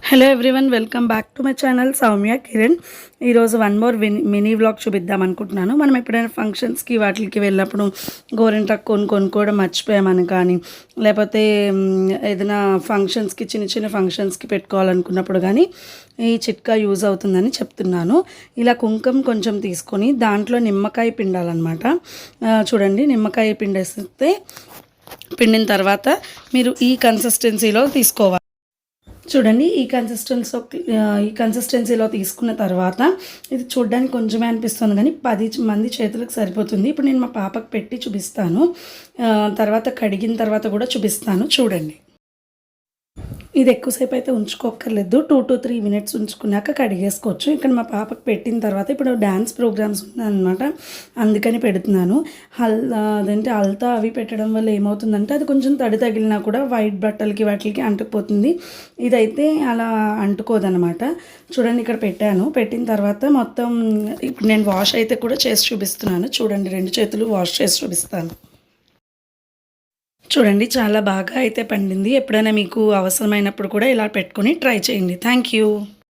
Hello everyone, welcome back to my channel Soumya Kiran. ఈరోజు one more mini vlog చూపిద్దాం అనుకుంటున్నాను. మనం ఎప్పుడైనా ఫంక్షన్స్కి వాటికి వెళ్ళినప్పుడు గోరింటాకు కొనుక్కోవడం మర్చిపోయామని కానీ, లేకపోతే ఏదైనా ఫంక్షన్స్కి చిన్న ఫంక్షన్స్కి పెట్టుకోవాలనుకున్నప్పుడు కానీ ఈ చిట్కా యూజ్ అవుతుందని చెప్తున్నాను. ఇలా కుంకుమ కొంచెం తీసుకొని దాంట్లో నిమ్మకాయ పిండాలన్నమాట. చూడండి, నిమ్మకాయ పిండిన తర్వాత మీరు ఈ కన్సిస్టెన్సీలో తీసుకోవాలి. చూడండి, ఈ కన్సిస్టెన్సీలో తీసుకున్న తర్వాత ఇది చూడడానికి కొంచెమే అనిపిస్తుంది కానీ 10 మంది చేతులకు సరిపోతుంది. ఇప్పుడు నేను మా పాపకు పెట్టి చూపిస్తాను, తర్వాత కడిగిన తర్వాత కూడా చూపిస్తాను. చూడండి, ఇది ఎక్కువసేపు అయితే ఉంచుకోక్కర్లేదు. 2 to 3 minutes ఉంచుకున్నాక కడిగేసుకోవచ్చు. ఇక్కడ మా పాపకు పెట్టిన తర్వాత ఇప్పుడు డ్యాన్స్ ప్రోగ్రామ్స్ ఉన్నాయన్నమాట, అందుకని పెడుతున్నాను. అదేంటి అల్తా అవి పెట్టడం వల్ల ఏమవుతుందంటే అది కొంచెం తడి తగిలినా కూడా వైట్ బట్టలకి వాటికి అంటుకుపోతుంది. ఇదైతే అలా అంటుకోదనమాట. చూడండి, ఇక్కడ పెట్టిన తర్వాత మొత్తం ఇప్పుడు నేను వాష్ అయితే కూడా చేసి చూపిస్తున్నాను. చూడండి, 2 చేతులు వాష్ చేసి చూపిస్తాను. చూడండి, చాలా బాగా అయితే పండింది. ఎప్పుడైనా మీకు అవసరమైనప్పుడు కూడా ఇలా పెట్టుకొని ట్రై చేయండి. Thank you.